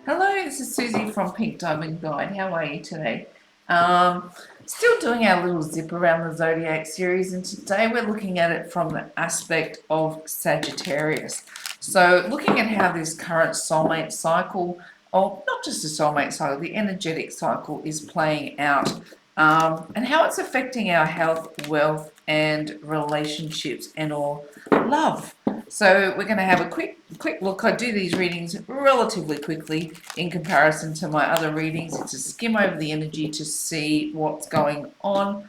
Hello, this is Susie from Pink Diamond Guide. How are you today? Um, Still doing our little zip around the zodiac series, and today we're looking at it from the aspect of Sagittarius. So, looking at how this current soulmate cycle, or not just the soulmate cycle, the energetic cycle is playing out, and how it's affecting our health, wealth, and relationships, and or love. So we're going to have a quick look. I do these readings relatively quickly in comparison to my other readings. It's a skim over the energy to see what's going on,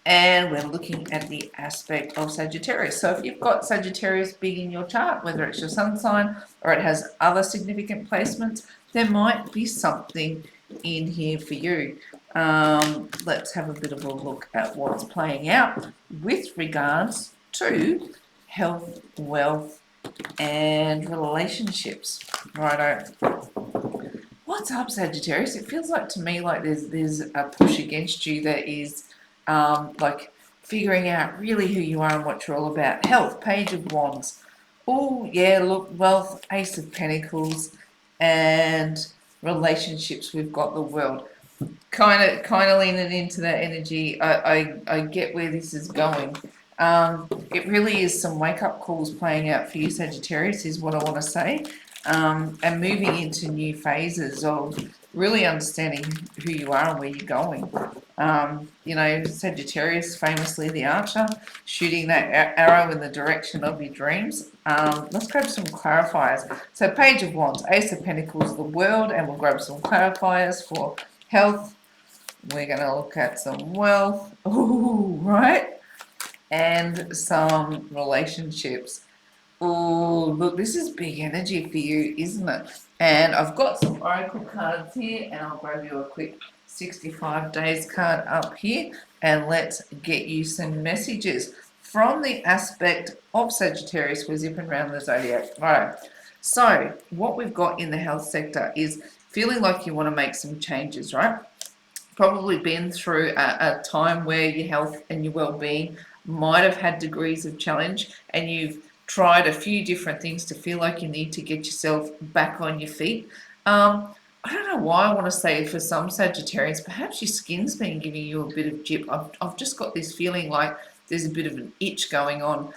and we're looking at the aspect of Sagittarius. So if you've got Sagittarius big in your chart, whether it's your sun sign or it has other significant placements, there might be something in here for you. Let's have a bit of a look at what's playing out with regards to health, wealth, and relationships. Righto. What's up, Sagittarius? It feels like to me like there's a push against you that is like figuring out really who you are and what you're all about. Health, Page of Wands. Oh yeah, look, wealth, Ace of Pentacles, and relationships. We've got the World. Kind of leaning into that energy. I get where this is going. It really is some wake-up calls playing out for you, Sagittarius, is what I want to say, and moving into new phases of really understanding who you are and where you're going. Sagittarius, famously the archer, shooting that arrow in the direction of your dreams. Let's grab some clarifiers. So Page of Wands, Ace of Pentacles, the World, and we'll grab some clarifiers for health. We're going to look at some wealth. Ooh, right? And some relationships. Oh, look, this is big energy for you, isn't it? And I've got some oracle cards here, and I'll grab you a quick 65 days card up here, and let's get you some messages from the aspect of Sagittarius. We're zipping around the zodiac. All right. So what we've got in the health sector is feeling like you want to make some changes, right? Probably been through a time where your health and your well-being might have had degrees of challenge, and you've tried a few different things to feel like you need to get yourself back on your feet. I don't know why I want to say for some Sagittarians, perhaps your skin's been giving you a bit of jip. I've just got this feeling like there's a bit of an itch going on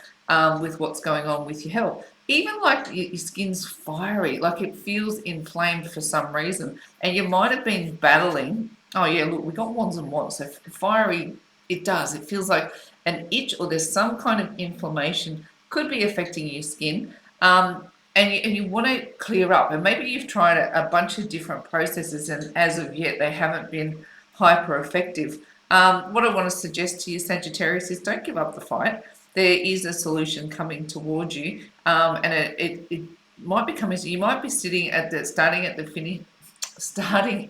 with what's going on with your health. Even like your skin's fiery, like it feels inflamed for some reason, and you might have been battling. Oh yeah, look, we got wands and wands, so fiery. It does. It feels like an itch, or there's some kind of inflammation could be affecting your skin, and you want to clear up. And maybe you've tried a bunch of different processes, and as of yet they haven't been hyper effective. What I want to suggest to you, Sagittarius, is don't give up the fight. There is a solution coming towards you, and it might be coming. You might be sitting at the starting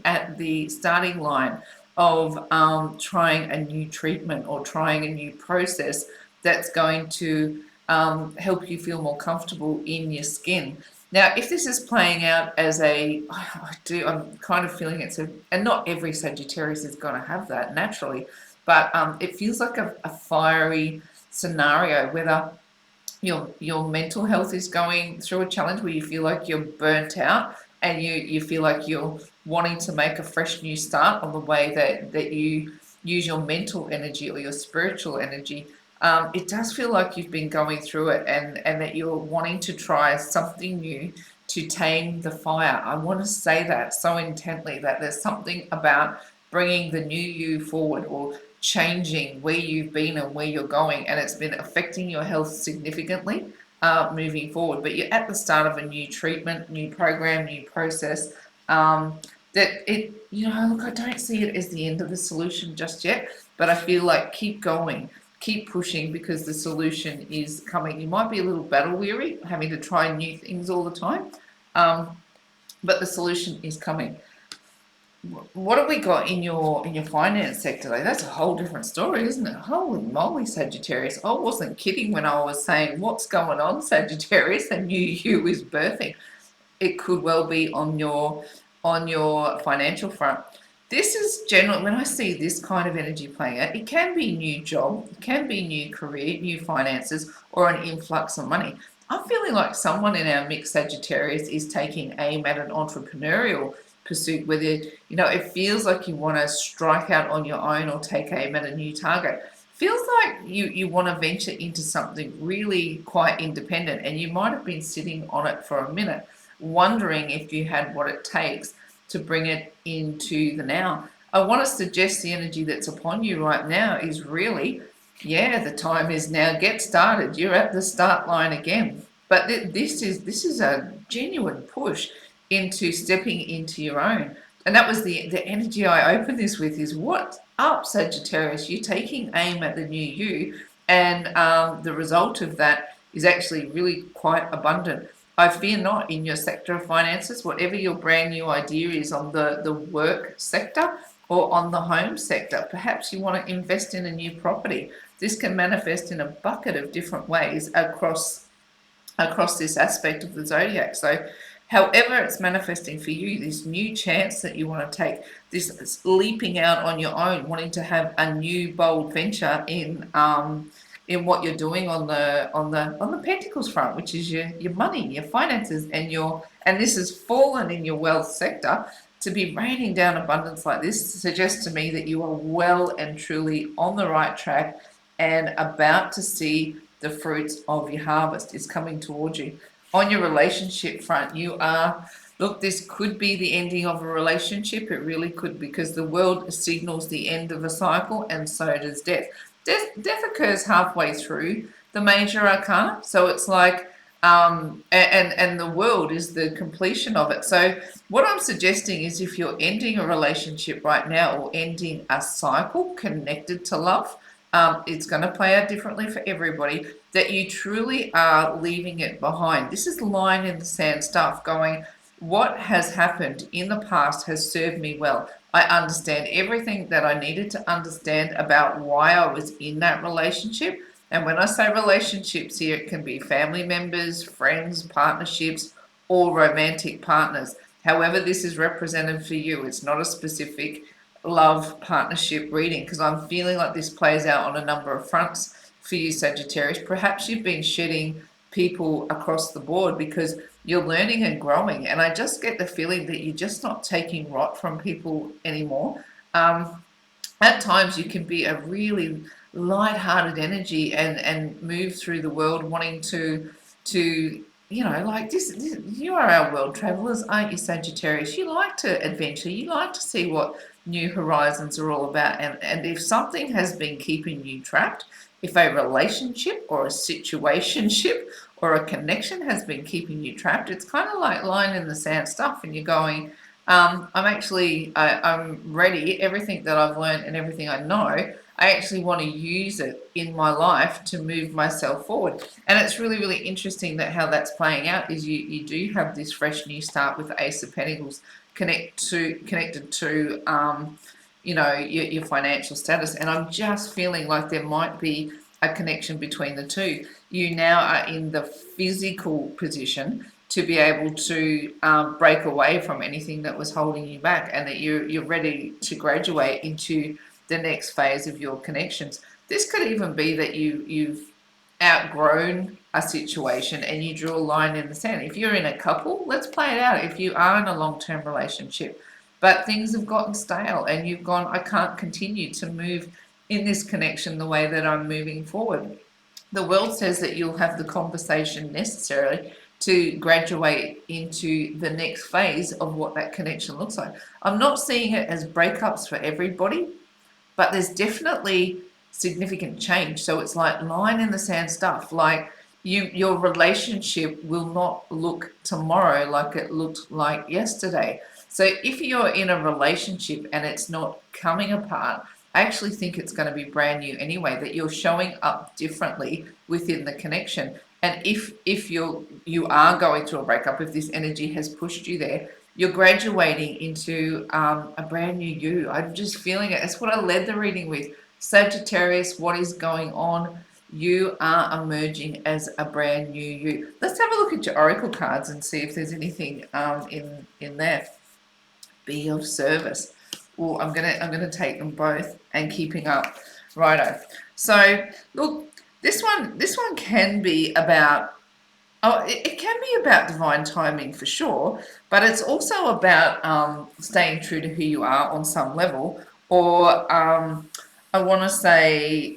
at the starting line of trying a new treatment or trying a new process that's going to help you feel more comfortable in your skin. Now, if this is playing out as I'm kind of feeling and not every Sagittarius is going to have that naturally, but it feels like a fiery scenario, whether your mental health is going through a challenge where you feel like you're burnt out, and you feel like you're wanting to make a fresh new start on the way that you use your mental energy or your spiritual energy. It does feel like you've been going through it, and that you're wanting to try something new to tame the fire. I want to say that so intently, that there's something about bringing the new you forward, or changing where you've been and where you're going, and it's been affecting your health significantly moving forward. But you're at the start of a new treatment, new program, new process. Look, I don't see it as the end of the solution just yet, but I feel like keep going, keep pushing, because the solution is coming. You might be a little battle weary, having to try new things all the time, but the solution is coming. What have we got in your finance sector? Like, that's a whole different story, isn't it? Holy moly, Sagittarius! I wasn't kidding when I was saying what's going on, Sagittarius. A new you is birthing. It could well be on your financial front. This is general. When I see this kind of energy playing out, it can be new job, it can be new career, new finances, or an influx of money. I'm feeling like someone in our mixed Sagittarius is taking aim at an entrepreneurial pursuit, whether it feels like you want to strike out on your own or take aim at a new target. Feels like you want to venture into something really quite independent, and you might have been sitting on it for a minute, wondering if you had what it takes to bring it into the now. I want to suggest the energy that's upon you right now is really, yeah, the time is now. Get started. You're at the start line again. But this is a genuine push into stepping into your own. And that was the energy I opened this with is, what up, Sagittarius? You're taking aim at the new you, and the result of that is actually really quite abundant. I fear not in your sector of finances, whatever your brand new idea is on the work sector or on the home sector. Perhaps you want to invest in a new property. This can manifest in a bucket of different ways across this aspect of the zodiac. So however it's manifesting for you, this new chance that you want to take, this leaping out on your own, wanting to have a new bold venture in what you're doing on the Pentacles front, which is your money, your finances, and this has fallen in your wealth sector. To be raining down abundance like this suggests to me that you are well and truly on the right track and about to see the fruits of your harvest is coming towards you. On your relationship front, look, this could be the ending of a relationship. It really could, because the world signals the end of a cycle, and so does death. Death occurs halfway through the major arcana, so it's like, and the world is the completion of it. So what I'm suggesting is, if you're ending a relationship right now or ending a cycle connected to love, it's going to play out differently for everybody, that you truly are leaving it behind. This is line in the sand stuff, going, what has happened in the past has served me well. I understand everything that I needed to understand about why I was in that relationship. And when I say relationships here, it can be family members, friends, partnerships, or romantic partners. However this is represented for you, it's not a specific love partnership reading, because I'm feeling like this plays out on a number of fronts for you, Sagittarius. Perhaps you've been shedding people across the board because you're learning and growing, and I just get the feeling that you're just not taking rot from people anymore. At times you can be a really light-hearted energy and move through the world wanting to like this, you are our world travelers, aren't you, Sagittarius? You like to adventure, you like to see what new horizons are all about, and if something has been keeping you trapped, if a relationship or a situationship or a connection has been keeping you trapped, it's kind of like line in the sand stuff, and you're going, I'm ready. Everything that I've learned and everything I know, I actually want to use it in my life to move myself forward. And it's really, really interesting that how that's playing out is you do have this fresh new start with the Ace of Pentacles connected to your financial status. And I'm just feeling like there might be a connection between the two. You now are in the physical position to be able to break away from anything that was holding you back, and that you're ready to graduate into the next phase of your connections. This could even be that you've outgrown a situation and you drew a line in the sand. If you're in a couple, let's play it out. If you are in a long-term relationship, but things have gotten stale and you've gone, I can't continue to move in this connection the way that I'm moving forward. The world says that you'll have the conversation necessarily to graduate into the next phase of what that connection looks like. I'm not seeing it as breakups for everybody, but there's definitely significant change. So it's like line in the sand stuff. Like your relationship will not look tomorrow like it looked like yesterday. So if you're in a relationship and it's not coming apart, I actually think it's going to be brand new anyway, that you're showing up differently within the connection. And if you are going through a breakup, if this energy has pushed you there, you're graduating into a brand new you. I'm just feeling it. That's what I led the reading with. Sagittarius, what is going on? You are emerging as a brand new you. Let's have a look at your oracle cards and see if there's anything in there. Be of service. Well, I'm gonna take them both and keeping up. Righto. So look, this one can be about Oh, it can be about divine timing for sure, but it's also about staying true to who you are on some level. Or I want to say,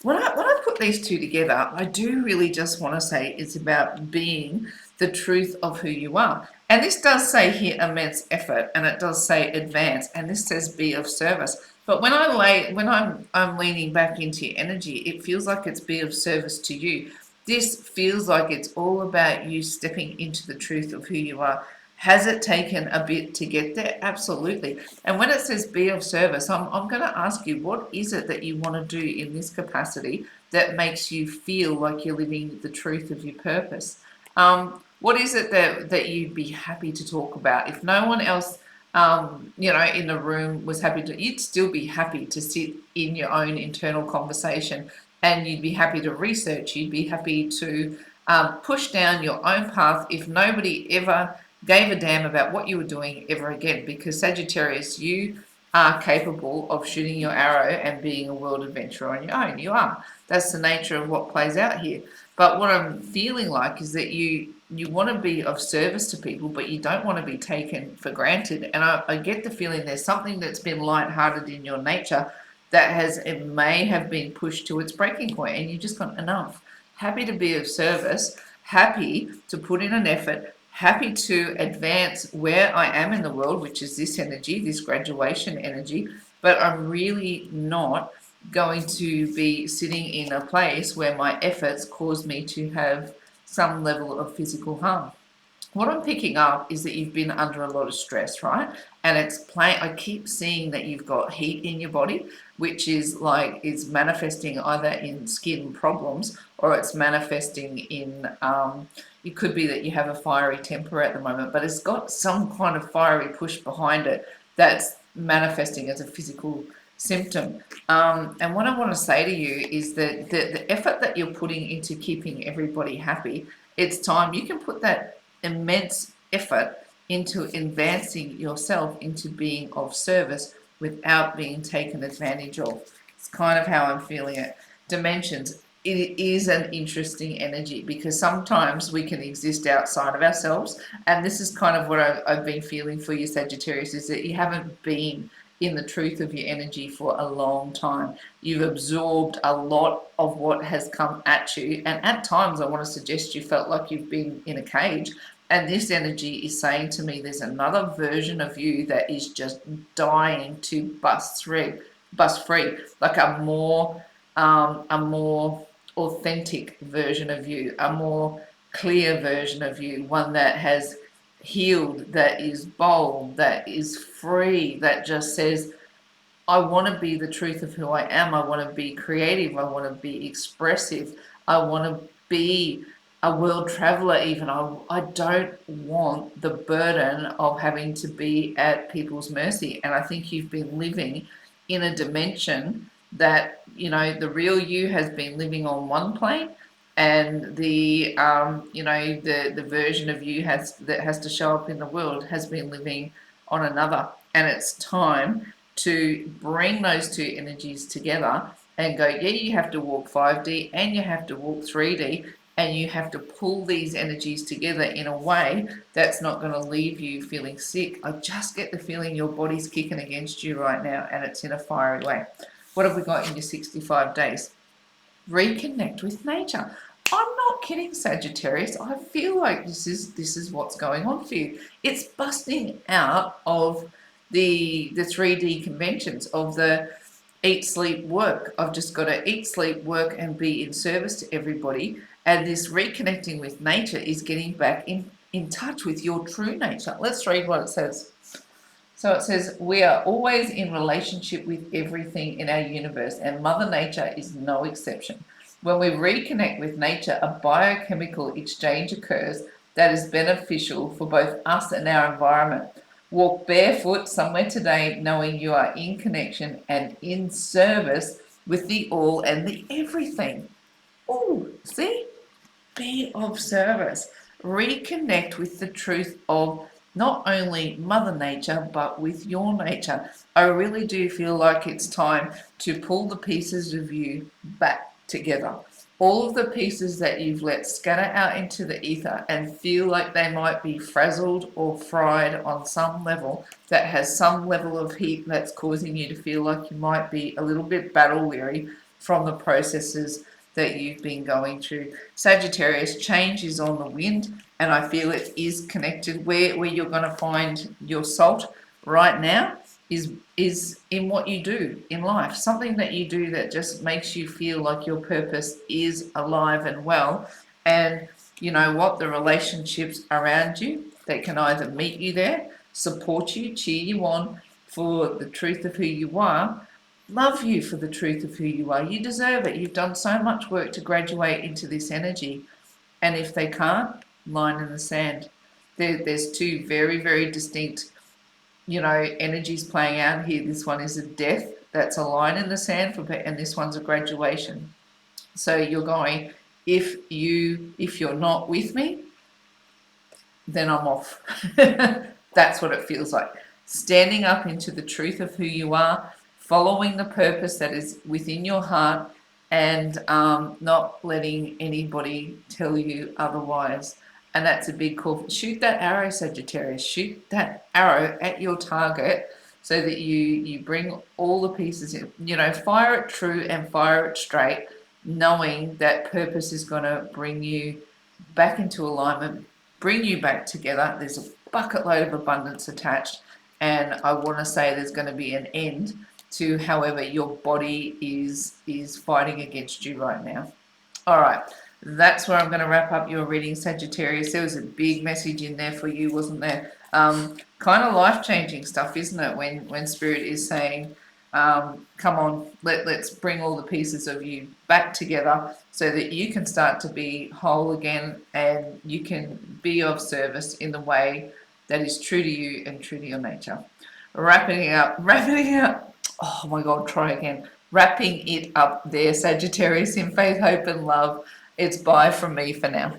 when I put these two together, I do really just want to say it's about being the truth of who you are. And this does say here immense effort, and it does say advance, and this says be of service. But when I'm leaning back into your energy, it feels like it's be of service to you. This feels like it's all about you stepping into the truth of who you are. Has it taken a bit to get there? Absolutely. And when it says be of service, I'm going to ask you, what is it that you want to do in this capacity that makes you feel like you're living the truth of your purpose? What is it that you'd be happy to talk about? If no one else, in the room was happy to, you'd still be happy to sit in your own internal conversation, and you'd be happy to research, you'd be happy to push down your own path if nobody ever gave a damn about what you were doing ever again. Because Sagittarius, you are capable of shooting your arrow and being a world adventurer on your own. You are. That's the nature of what plays out here. But what I'm feeling like is that you want to be of service to people, but you don't want to be taken for granted. And I get the feeling there's something that's been lighthearted in your nature it may have been pushed to its breaking point, and you just gone enough. Happy to be of service, happy to put in an effort, happy to advance where I am in the world, which is this energy, this graduation energy, but I'm really not going to be sitting in a place where my efforts cause me to have some level of physical harm. What I'm picking up is that you've been under a lot of stress, right? And I keep seeing that you've got heat in your body, which is manifesting either in skin problems, or it's manifesting in, it could be that you have a fiery temper at the moment, but it's got some kind of fiery push behind it that's manifesting as a physical symptom. And what I want to say to you is that the effort that you're putting into keeping everybody happy, it's time you can put that immense effort into advancing yourself into being of service without being taken advantage of. It's kind of how I'm feeling it. Dimensions. It is an interesting energy because sometimes we can exist outside of ourselves, and this is kind of what I've been feeling for you, Sagittarius, is that you haven't been in the truth of your energy for a long time. You've absorbed a lot of what has come at you, and at times I want to suggest you felt like you've been in a cage. And this energy is saying to me there's another version of you that is just dying to bust free, like a more authentic version of you, a more clear version of you, one that has healed, that is bold, that is free, that just says, I want to be the truth of who I am. I want to be creative. I want to be expressive. I want to be a world traveler even. I don't want the burden of having to be at people's mercy. And I think you've been living in a dimension that, the real you has been living on one plane, and the version of you that has to show up in the world has been living on another. And it's time to bring those two energies together and go, yeah, you have to walk 5D and you have to walk 3D, and you have to pull these energies together in a way that's not going to leave you feeling sick. I just get the feeling your body's kicking against you right now, and it's in a fiery way. What have we got in your 65 days? Reconnect with nature. I'm not kidding, Sagittarius. I feel like this is what's going on for you. It's busting out of the 3D conventions of the eat, sleep, work. I've just got to eat, sleep, work, and be in service to everybody. And this reconnecting with nature is getting back in touch with your true nature. Let's read what it says. So it says, we are always in relationship with everything in our universe, and Mother Nature is no exception. When we reconnect with nature, a biochemical exchange occurs that is beneficial for both us and our environment. Walk barefoot somewhere today, knowing you are in connection and in service with the all and the everything. Oh, see? Be of service. Reconnect with the truth of not only Mother Nature, but with your nature. I really do feel like it's time to pull the pieces of you back together. All of the pieces that you've let scatter out into the ether and feel like they might be frazzled or fried on some level, that has some level of heat that's causing you to feel like you might be a little bit battle weary from the processes that you've been going through. Sagittarius, change is on the wind, and I feel it is connected. Where you're going to find your salt right now is in what you do in life, something that you do that just makes you feel like your purpose is alive and well. And you know what, the relationships around you that can either meet you there, support you, cheer you on for the truth of who you are, love you for the truth of who you are. You deserve it. You've done so much work to graduate into this energy. And if they can't, line in the sand. There's two very, very distinct, energies playing out here. This one is a death, that's a line in the sand for, and this one's a graduation. So you're going, if you're not with me, then I'm off. That's what it feels like. Standing up into the truth of who you are, following the purpose that is within your heart, and not letting anybody tell you otherwise. And that's a big call. Shoot that arrow, Sagittarius. Shoot that arrow at your target so that you bring all the pieces in. Fire it true and fire it straight, knowing that purpose is going to bring you back into alignment, bring you back together. There's a bucket load of abundance attached. And I want to say there's going to be an end to however your body is fighting against you right now. All right. That's where I'm going to wrap up your reading, Sagittarius. There was a big message in there for you, wasn't there? Kind of life-changing stuff, isn't it? When Spirit is saying, come on, let's bring all the pieces of you back together so that you can start to be whole again and you can be of service in the way that is true to you and true to your nature. Wrapping it up. Oh my God, try again. Wrapping it up there, Sagittarius, in faith, hope, and love. It's bye from me for now.